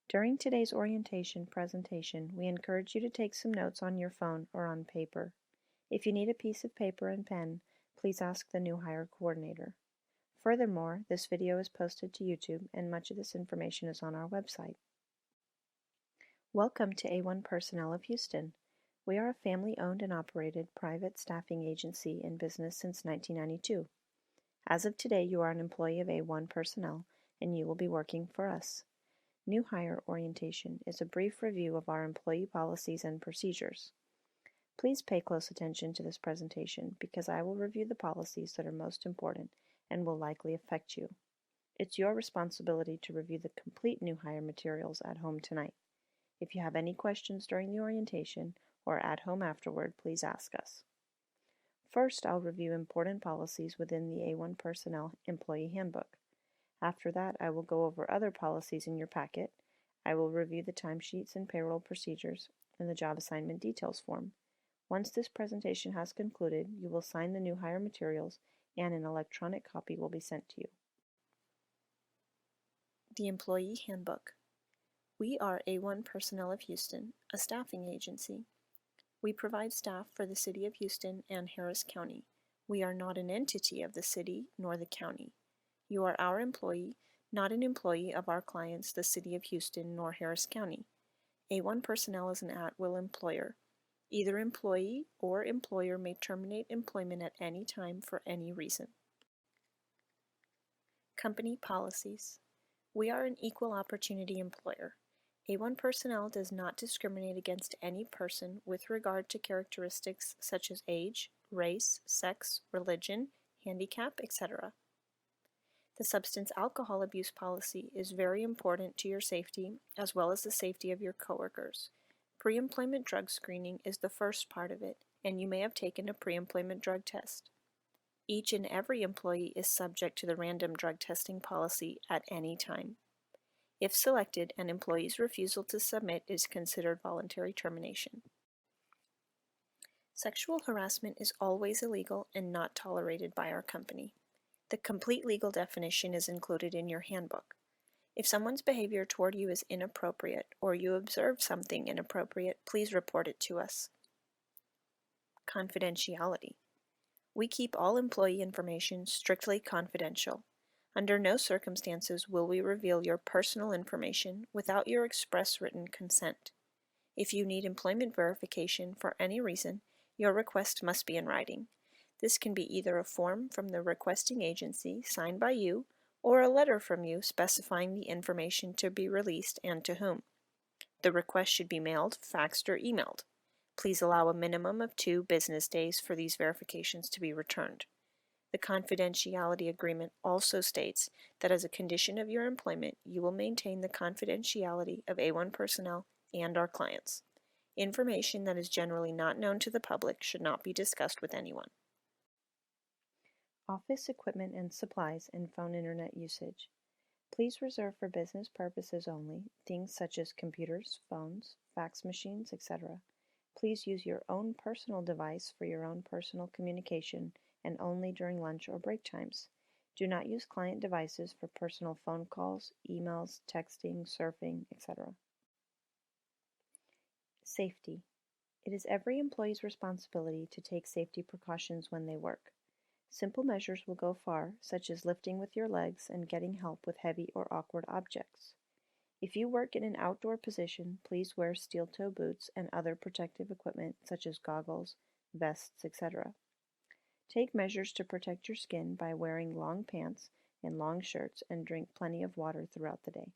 During today's orientation presentation, we encourage you to take some notes on your phone or on paper. If you need a piece of paper and pen, please ask the new hire coordinator. Furthermore, this video is posted to YouTube and much of this information is on our website. Welcome to A-1 Personnel of Houston. We are a family-owned and operated private staffing agency in business since 1992. As of today, you are an employee of A-1 Personnel and you will be working for us. New hire orientation is a brief review of our employee policies and procedures. Please pay close attention to this presentation because I will review the policies that are most important and will likely affect you. It's your responsibility to review the complete new hire materials at home tonight. If you have any questions during the orientation or at home afterward, please ask us. First, I'll review important policies within the A-1 Personnel Employee Handbook. After that, I will go over other policies in your packet. I will review the timesheets and payroll procedures and the job assignment details form. Once this presentation has concluded, you will sign the new hire materials and an electronic copy will be sent to you. The Employee Handbook. We are A-1 Personnel of Houston, a staffing agency. We provide staff for the City of Houston and Harris County. We are not an entity of the city nor the county. You are our employee, not an employee of our clients, the City of Houston nor Harris County. A-1 Personnel is an at-will employer. Either employee or employer may terminate employment at any time for any reason. Company policies. We are an equal opportunity employer. A-1 Personnel does not discriminate against any person with regard to characteristics such as age, race, sex, religion, handicap, etc. The substance alcohol abuse policy is very important to your safety as well as the safety of your coworkers. Pre-employment drug screening is the first part of it, and you may have taken a pre-employment drug test. Each and every employee is subject to the random drug testing policy at any time. If selected, an employee's refusal to submit is considered voluntary termination. Sexual harassment is always illegal and not tolerated by our company. The complete legal definition is included in your handbook. If someone's behavior toward you is inappropriate or you observe something inappropriate, please report it to us. Confidentiality. We keep all employee information strictly confidential. Under no circumstances will we reveal your personal information without your express written consent. If you need employment verification for any reason, your request must be in writing. This can be either a form from the requesting agency signed by you or a letter from you specifying the information to be released and to whom. The request should be mailed, faxed, or emailed. Please allow a minimum of 2 business days for these verifications to be returned. The confidentiality agreement also states that as a condition of your employment, you will maintain the confidentiality of A-1 Personnel and our clients. Information that is generally not known to the public should not be discussed with anyone. Office equipment and supplies and phone internet usage. Please reserve for business purposes only things such as computers, phones, fax machines, etc. Please use your own personal device for your own personal communication and only during lunch or break times. Do not use client devices for personal phone calls, emails, texting, surfing, etc. Safety. It is every employee's responsibility to take safety precautions when they work. Simple measures will go far, such as lifting with your legs and getting help with heavy or awkward objects. If you work in an outdoor position, please wear steel-toe boots and other protective equipment such as goggles, vests, etc. Take measures to protect your skin by wearing long pants and long shirts and drink plenty of water throughout the day.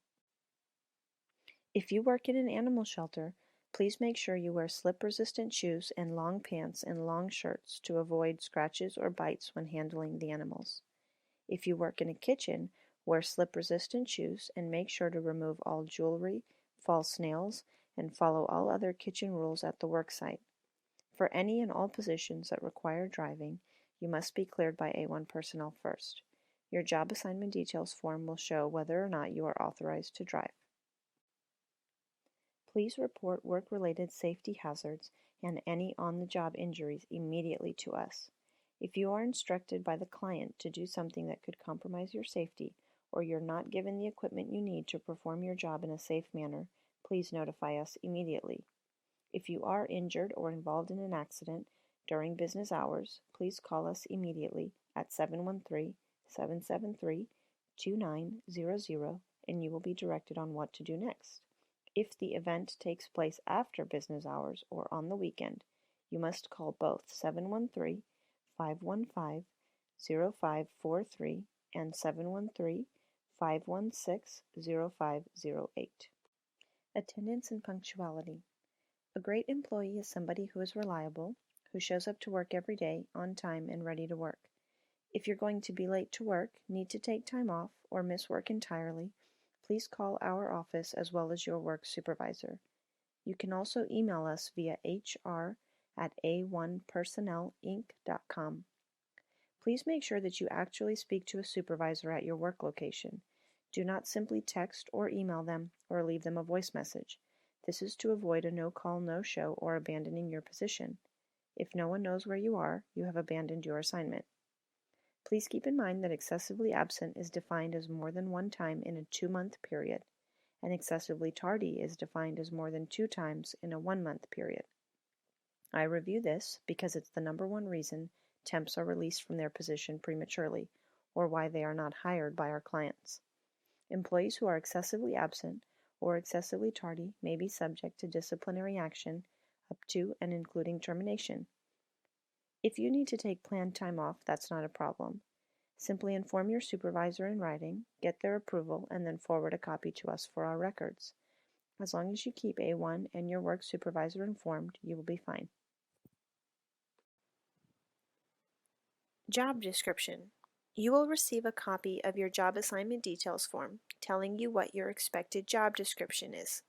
If you work in an animal shelter, please make sure you wear slip-resistant shoes and long pants and long shirts to avoid scratches or bites when handling the animals. If you work in a kitchen, wear slip-resistant shoes and make sure to remove all jewelry, false nails, and follow all other kitchen rules at the worksite. For any and all positions that require driving, you must be cleared by A-1 Personnel first. Your job assignment details form will show whether or not you are authorized to drive. Please report work-related safety hazards and any on-the-job injuries immediately to us. If you are instructed by the client to do something that could compromise your safety or you're not given the equipment you need to perform your job in a safe manner, please notify us immediately. If you are injured or involved in an accident during business hours, please call us immediately at 713-773-2900 and you will be directed on what to do next. If the event takes place after business hours or on the weekend, you must call both 713-515-0543 and 713-516-0508. Attendance and punctuality. A great employee is somebody who is reliable, who shows up to work every day on time and ready to work. If you're going to be late to work, need to take time off, or miss work entirely, please call our office as well as your work supervisor. You can also email us via hr@a1personelinc.com. Please make sure that you actually speak to a supervisor at your work location. Do not simply text or email them or leave them a voice message. This is to avoid a no-call, no-show or abandoning your position. If no one knows where you are, you have abandoned your assignment. Please keep in mind that excessively absent is defined as more than one time in a 2-month period, and excessively tardy is defined as more than 2 times in a 1-month period. I review this because it's the number one reason temps are released from their position prematurely, or why they are not hired by our clients. Employees who are excessively absent or excessively tardy may be subject to disciplinary action up to and including termination. If you need to take planned time off, that's not a problem. Simply inform your supervisor in writing, get their approval, and then forward a copy to us for our records. As long as you keep A1 and your work supervisor informed, you will be fine. Job description. You will receive a copy of your job assignment details form telling you what your expected job description is.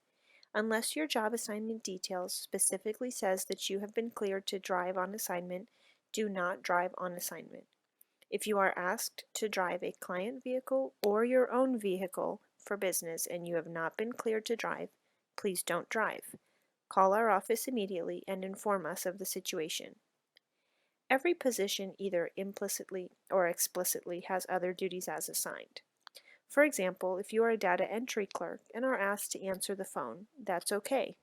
Unless your job assignment details specifically says that you have been cleared to drive on assignment, do not drive on assignment. If you are asked to drive a client vehicle or your own vehicle for business and you have not been cleared to drive, please don't drive. Call our office immediately and inform us of the situation. Every position either implicitly or explicitly has other duties as assigned. For example, if you are a data entry clerk and are asked to answer the phone, that's okay.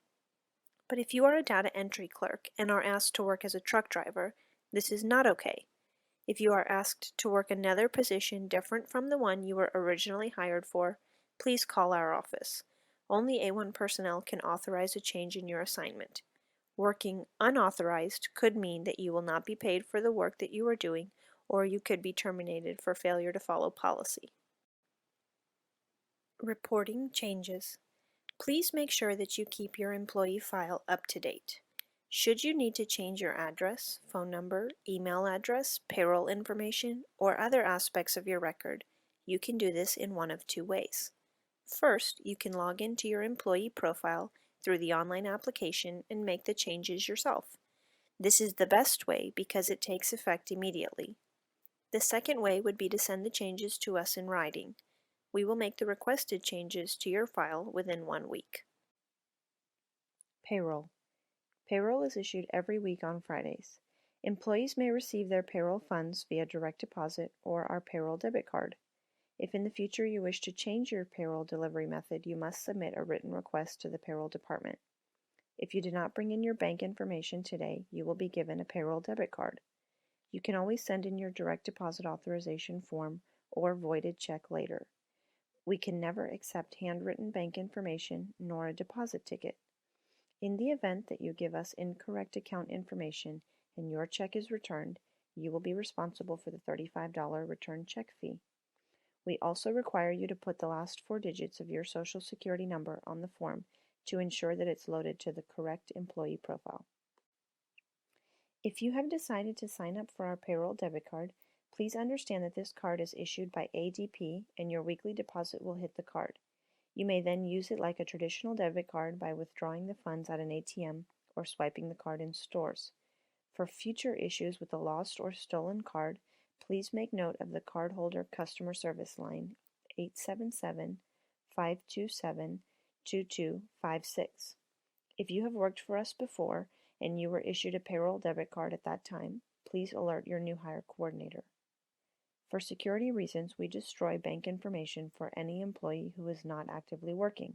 But if you are a data entry clerk and are asked to work as a truck driver, this is not okay. If you are asked to work another position different from the one you were originally hired for, please call our office. Only A1 personnel can authorize a change in your assignment. Working unauthorized could mean that you will not be paid for the work that you are doing, or you could be terminated for failure to follow policy. Reporting changes. Please make sure that you keep your employee file up to date. Should you need to change your address, phone number, email address, payroll information, or other aspects of your record, you can do this in one of 2 ways. First, you can log into your employee profile through the online application and make the changes yourself. This is the best way because it takes effect immediately. The second way would be to send the changes to us in writing. We will make the requested changes to your file within 1 week. Payroll. Payroll is issued every week on Fridays. Employees may receive their payroll funds via direct deposit or our payroll debit card. If in the future you wish to change your payroll delivery method, you must submit a written request to the payroll department. If you do not bring in your bank information today, you will be given a payroll debit card. You can always send in your direct deposit authorization form or voided check later. We can never accept handwritten bank information nor a deposit ticket. In the event that you give us incorrect account information and your check is returned, you will be responsible for the $35 return check fee. We also require you to put the last 4 digits of your Social Security number on the form to ensure that it's loaded to the correct employee profile. If you have decided to sign up for our payroll debit card, please understand that this card is issued by ADP and your weekly deposit will hit the card. You may then use it like a traditional debit card by withdrawing the funds at an ATM or swiping the card in stores. For future issues with a lost or stolen card, please make note of the cardholder customer service line 877-527-2256. If you have worked for us before and you were issued a payroll debit card at that time, please alert your new hire coordinator. For security reasons, we destroy bank information for any employee who is not actively working.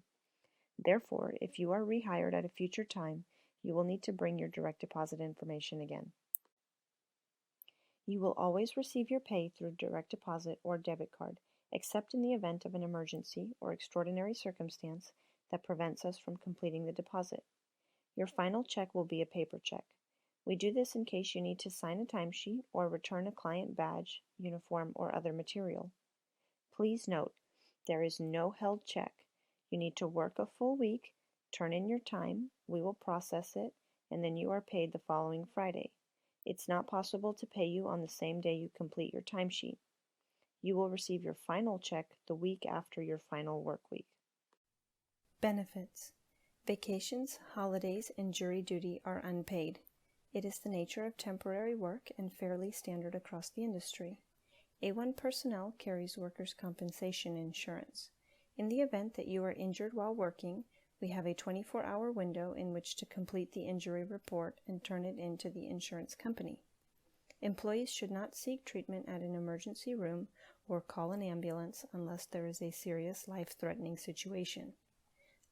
Therefore, if you are rehired at a future time, you will need to bring your direct deposit information again. You will always receive your pay through direct deposit or debit card, except in the event of an emergency or extraordinary circumstance that prevents us from completing the deposit. Your final check will be a paper check. We do this in case you need to sign a timesheet or return a client badge, uniform, or other material. Please note, there is no held check. You need to work a full week, turn in your time, we will process it, and then you are paid the following Friday. It's not possible to pay you on the same day you complete your timesheet. You will receive your final check the week after your final work week. Benefits. Vacations, holidays, and jury duty are unpaid. It is the nature of temporary work and fairly standard across the industry. A-1 personnel carries workers' compensation insurance. In the event that you are injured while working, we have a 24-hour window in which to complete the injury report and turn it in to the insurance company. Employees should not seek treatment at an emergency room or call an ambulance unless there is a serious life-threatening situation.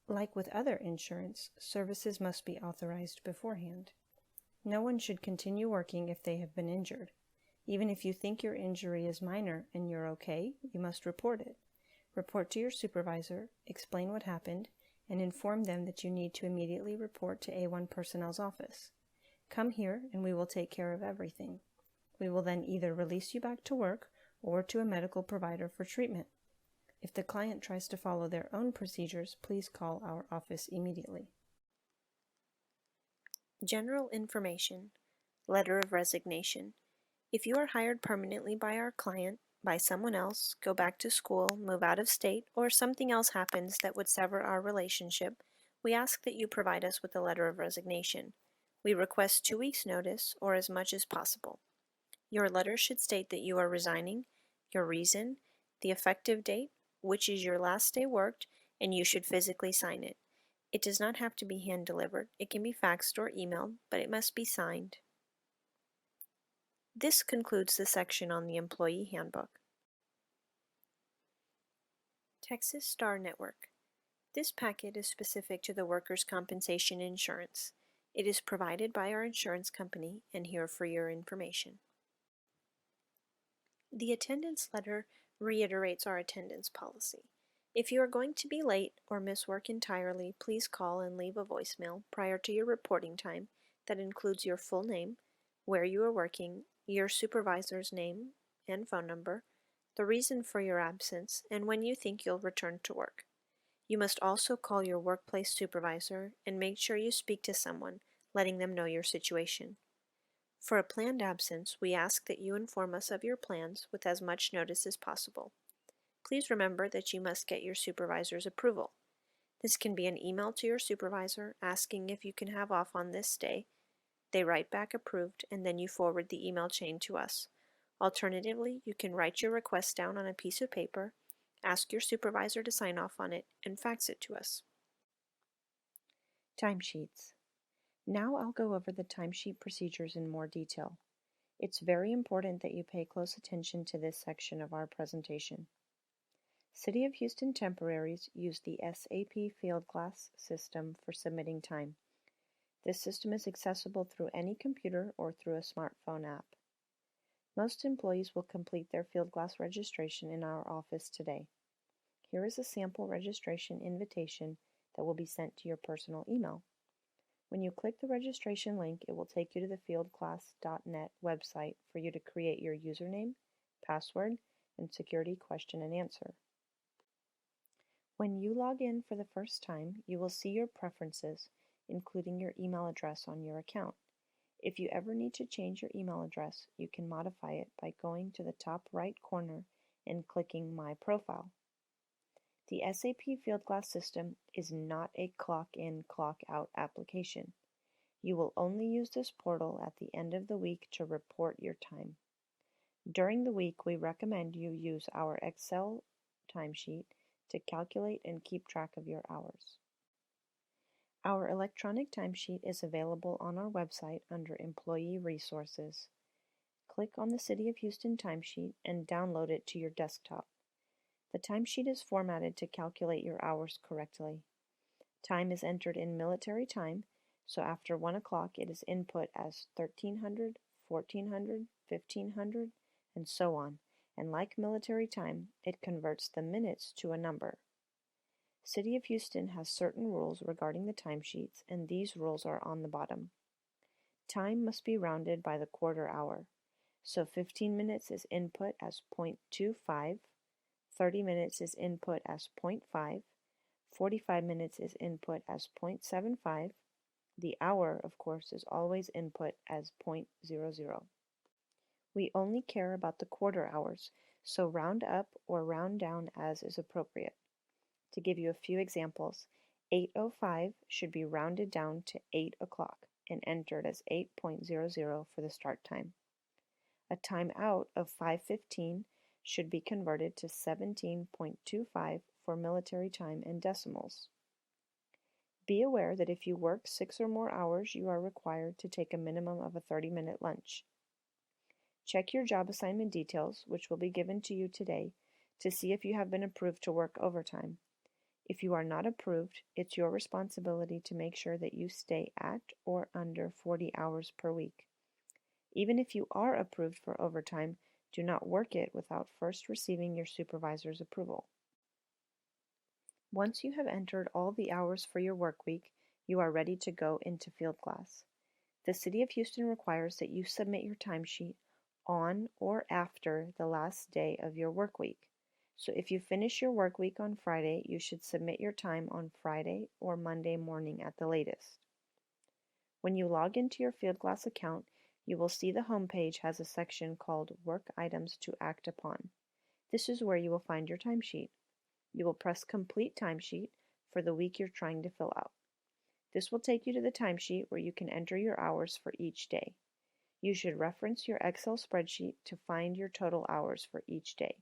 Like with other insurance, services must be authorized beforehand. No one should continue working if they have been injured. Even if you think your injury is minor and you're okay, you must report it. Report to your supervisor, explain what happened, and inform them that you need to immediately report to A-1 personnel's office. Come here and we will take care of everything. We will then either release you back to work or to a medical provider for treatment. If the client tries to follow their own procedures, please call our office immediately. General information. Letter of resignation. If you are hired permanently by our client, by someone else, go back to school, move out of state, or something else happens that would sever our relationship, we ask that you provide us with a letter of resignation. We request 2 weeks' notice, or as much as possible. Your letter should state that you are resigning, your reason, the effective date, which is your last day worked, and you should physically sign it. It does not have to be hand-delivered. It can be faxed or emailed, but it must be signed. This concludes the section on the Employee Handbook. Texas Star Network. This packet is specific to the workers' compensation insurance. It is provided by our insurance company and here for your information. The attendance letter reiterates our attendance policy. If you are going to be late or miss work entirely, please call and leave a voicemail prior to your reporting time that includes your full name, where you are working, your supervisor's name and phone number, the reason for your absence, and when you think you'll return to work. You must also call your workplace supervisor and make sure you speak to someone, letting them know your situation. For a planned absence, we ask that you inform us of your plans with as much notice as possible. Please remember that you must get your supervisor's approval. This can be an email to your supervisor asking if you can have off on this day. They write back approved, and then you forward the email chain to us. Alternatively, you can write your request down on a piece of paper, ask your supervisor to sign off on it, and fax it to us. Timesheets. Now I'll go over the timesheet procedures in more detail. It's very important that you pay close attention to this section of our presentation. City of Houston temporaries use the SAP Fieldglass system for submitting time. This system is accessible through any computer or through a smartphone app. Most employees will complete their Fieldglass registration in our office today. Here is a sample registration invitation that will be sent to your personal email. When you click the registration link, it will take you to the fieldglass.net website for you to create your username, password, and security question and answer. When you log in for the first time, you will see your preferences, including your email address on your account. If you ever need to change your email address, you can modify it by going to the top right corner and clicking My Profile. The SAP Fieldglass system is not a clock-in, clock-out application. You will only use this portal at the end of the week to report your time. During the week, we recommend you use our Excel timesheet to calculate and keep track of your hours. Our electronic timesheet is available on our website under Employee Resources. Click on the City of Houston timesheet and download it to your desktop. The timesheet is formatted to calculate your hours correctly. Time is entered in military time, so after 1 o'clock it is input as 1300, 1400, 1500, and so on, and like military time, it converts the minutes to a number. City of Houston has certain rules regarding the timesheets, and these rules are on the bottom. Time must be rounded by the quarter hour, so 15 minutes is input as 0.25, 30 minutes is input as 0.5, 45 minutes is input as 0.75. The hour, of course, is always input as 0.00. We only care about the quarter hours, so round up or round down as is appropriate. To give you a few examples, 8:05 should be rounded down to 8 o'clock and entered as 8.00 for the start time. A time out of 5:15 should be converted to 17.25 for military time and decimals. Be aware that if you work 6 or more hours, you are required to take a minimum of a 30-minute lunch. Check your job assignment details, which will be given to you today, to see if you have been approved to work overtime. If you are not approved, it's your responsibility to make sure that you stay at or under 40 hours per week. Even if you are approved for overtime, do not work it without first receiving your supervisor's approval. Once you have entered all the hours for your work week, you are ready to go into field class. The City of Houston requires that you submit your timesheet on or after the last day of your work week. So if you finish your work week on Friday, you should submit your time on Friday or Monday morning at the latest. When you log into your field class account, you will see the home page has a section called Work Items to Act Upon. This is where you will find your timesheet. You will press Complete Timesheet for the week you're trying to fill out. This will take you to the timesheet where you can enter your hours for each day. You should reference your Excel spreadsheet to find your total hours for each day.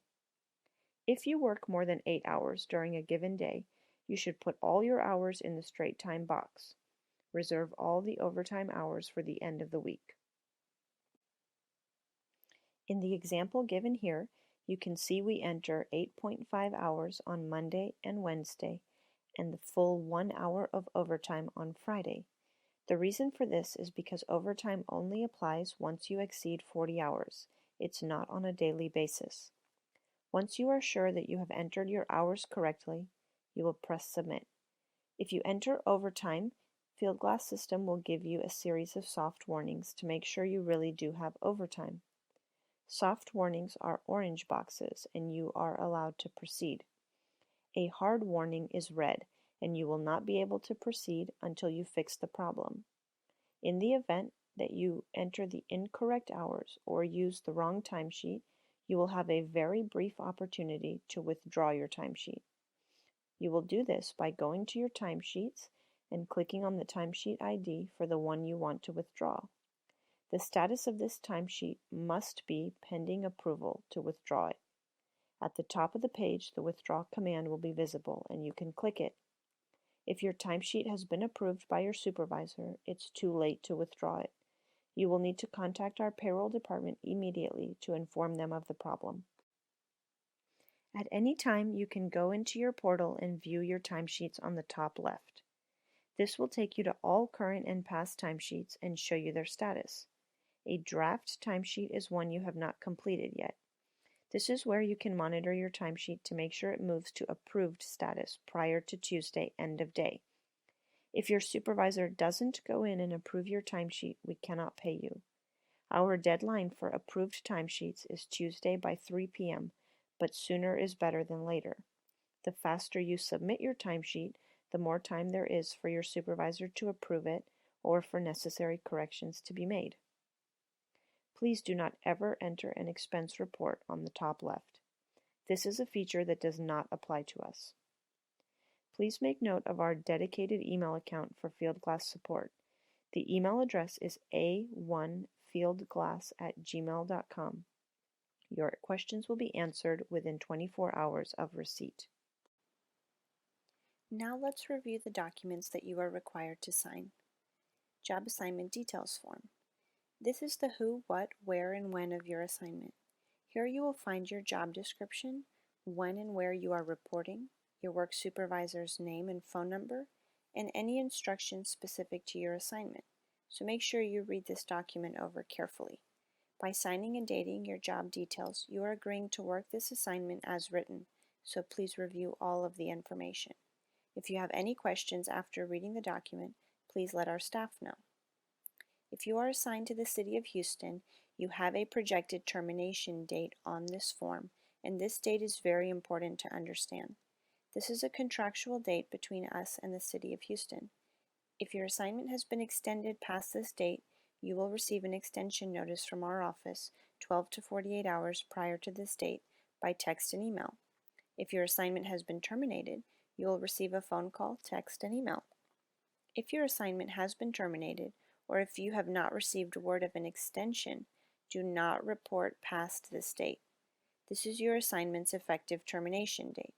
If you work more than 8 hours during a given day, you should put all your hours in the straight time box. Reserve all the overtime hours for the end of the week. In the example given here, you can see we enter 8.5 hours on Monday and Wednesday, and the full 1 hour of overtime on Friday. The reason for this is because overtime only applies once you exceed 40 hours. It's not on a daily basis. Once you are sure that you have entered your hours correctly, you will press Submit. If you enter overtime, Fieldglass System will give you a series of soft warnings to make sure you really do have overtime. Soft warnings are orange boxes, and you are allowed to proceed. A hard warning is red, and you will not be able to proceed until you fix the problem. In the event that you enter the incorrect hours or use the wrong timesheet, you will have a very brief opportunity to withdraw your timesheet. You will do this by going to your timesheets and clicking on the timesheet ID for the one you want to withdraw. The status of this timesheet must be pending approval to withdraw it. At the top of the page, the withdraw command will be visible and you can click it. If your timesheet has been approved by your supervisor, it's too late to withdraw it. You will need to contact our payroll department immediately to inform them of the problem. At any time, you can go into your portal and view your timesheets on the top left. This will take you to all current and past timesheets and show you their status. A draft timesheet is one you have not completed yet. This is where you can monitor your timesheet to make sure it moves to approved status prior to Tuesday end of day. If your supervisor doesn't go in and approve your timesheet, we cannot pay you. Our deadline for approved timesheets is Tuesday by 3 p.m., but sooner is better than later. The faster you submit your timesheet, the more time there is for your supervisor to approve it or for necessary corrections to be made. Please do not ever enter an expense report on the top left. This is a feature that does not apply to us. Please make note of our dedicated email account for Fieldglass support. The email address is a1fieldglass@gmail.com. Your questions will be answered within 24 hours of receipt. Now let's review the documents that you are required to sign. Job Assignment Details Form. This is the who, what, where, and when of your assignment. Here you will find your job description, when and where you are reporting, your work supervisor's name and phone number, and any instructions specific to your assignment. So make sure you read this document over carefully. By signing and dating your job details, you are agreeing to work this assignment as written, so please review all of the information. If you have any questions after reading the document, please let our staff know. If you are assigned to the City of Houston, you have a projected termination date on this form, and this date is very important to understand. This is a contractual date between us and the City of Houston. If your assignment has been extended past this date, you will receive an extension notice from our office 12 to 48 hours prior to this date by text and email. If your assignment has been terminated, you will receive a phone call, text, and email. If your assignment has been terminated, or if you have not received word of an extension, do not report past this date. This is your assignment's effective termination date.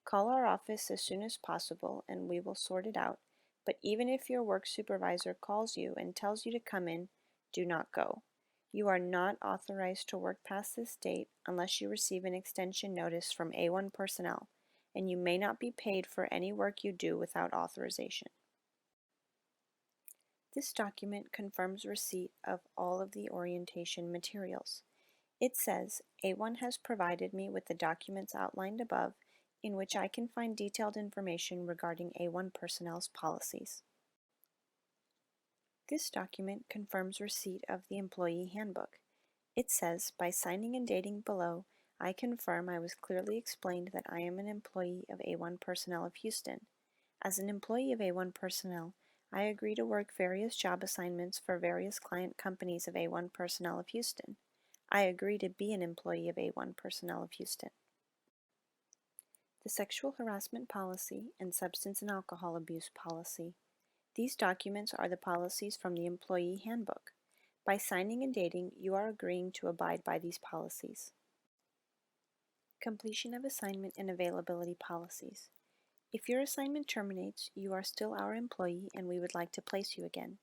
Call our office as soon as possible and we will sort it out, but even if your work supervisor calls you and tells you to come in, do not go. You are not authorized to work past this date unless you receive an extension notice from A-1 personnel, and you may not be paid for any work you do without authorization. This document confirms receipt of all of the orientation materials. It says, A1 has provided me with the documents outlined above in which I can find detailed information regarding A1 personnel's policies. This document confirms receipt of the employee handbook. It says, by signing and dating below, I confirm I was clearly explained that I am an employee of A1 Personnel of Houston. As an employee of A1 Personnel, I agree to work various job assignments for various client companies of A1 Personnel of Houston. I agree to be an employee of A1 Personnel of Houston. The Sexual Harassment Policy and Substance and Alcohol Abuse Policy. These documents are the policies from the Employee Handbook. By signing and dating, you are agreeing to abide by these policies. Completion of assignment and availability policies. If your assignment terminates, you are still our employee and we would like to place you again.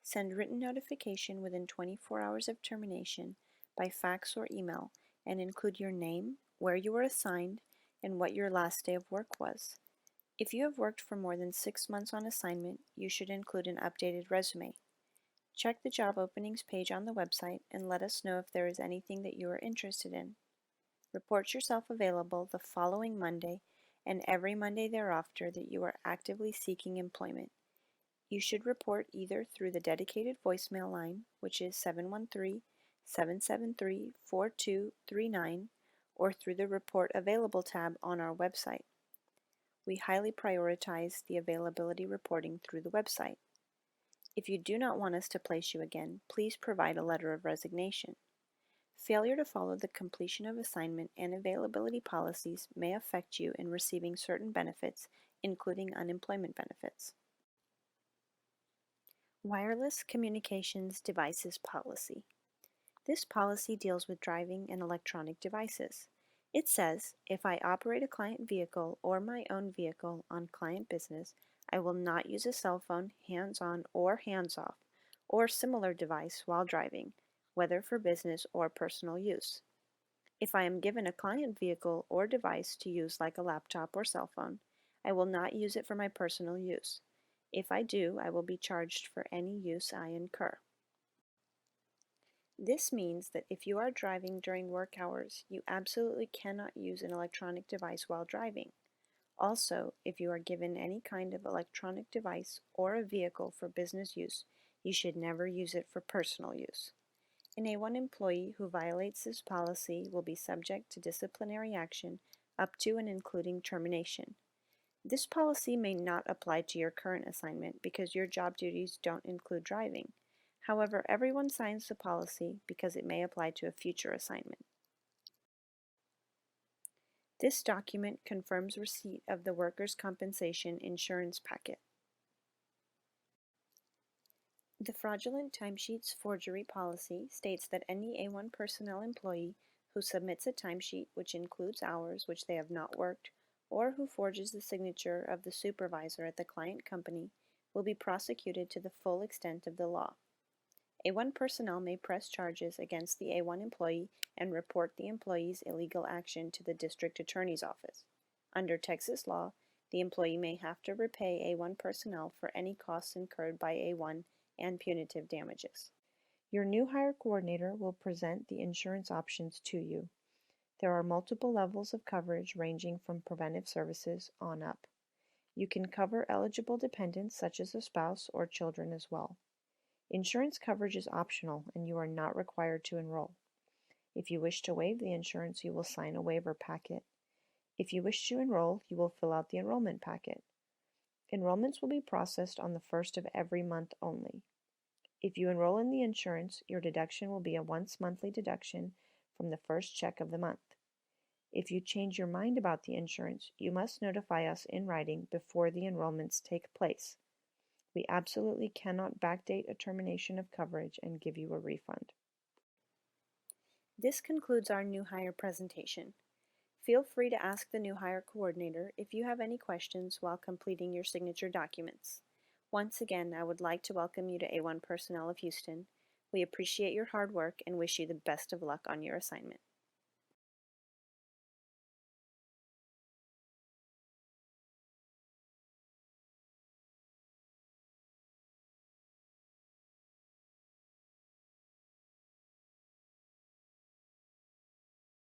Send written notification within 24 hours of termination by fax or email and include your name, where you were assigned, and what your last day of work was. If you have worked for more than 6 months on assignment, you should include an updated resume. Check the job openings page on the website and let us know if there is anything that you are interested in. Report yourself available the following Monday and every Monday thereafter that you are actively seeking employment. You should report either through the dedicated voicemail line, which is 713-773-4239, or through the Report Available tab on our website. We highly prioritize the availability reporting through the website. If you do not want us to place you again, please provide a letter of resignation. Failure to follow the completion of assignment and availability policies may affect you in receiving certain benefits, including unemployment benefits. Wireless Communications Devices Policy. This policy deals with driving and electronic devices. It says, if I operate a client vehicle or my own vehicle on client business, I will not use a cell phone, hands-on or hands-off, or similar device while driving, whether for business or personal use. If I am given a client vehicle or device to use like a laptop or cell phone, I will not use it for my personal use. If I do, I will be charged for any use I incur. This means that if you are driving during work hours, you absolutely cannot use an electronic device while driving. Also, if you are given any kind of electronic device or a vehicle for business use, you should never use it for personal use. An A1 employee who violates this policy will be subject to disciplinary action up to and including termination. This policy may not apply to your current assignment because your job duties don't include driving. However, everyone signs the policy because it may apply to a future assignment. This document confirms receipt of the workers' compensation insurance packet. The fraudulent timesheets forgery policy states that any A1 personnel employee who submits a timesheet which includes hours which they have not worked or who forges the signature of the supervisor at the client company will be prosecuted to the full extent of the law. A-1 personnel may press charges against the A-1 employee and report the employee's illegal action to the district attorney's office. Under Texas law, the employee may have to repay A-1 personnel for any costs incurred by A-1 and punitive damages. Your new hire coordinator will present the insurance options to you. There are multiple levels of coverage ranging from preventive services on up. You can cover eligible dependents such as a spouse or children as well. Insurance coverage is optional and you are not required to enroll. If you wish to waive the insurance, you will sign a waiver packet. If you wish to enroll, you will fill out the enrollment packet. Enrollments will be processed on the first of every month only. If you enroll in the insurance, your deduction will be a once monthly deduction from the first check of the month. If you change your mind about the insurance, you must notify us in writing before the enrollments take place. We absolutely cannot backdate a termination of coverage and give you a refund. This concludes our new hire presentation. Feel free to ask the new hire coordinator if you have any questions while completing your signature documents. Once again, I would like to welcome you to A-1 Personnel of Houston. We appreciate your hard work and wish you the best of luck on your assignment.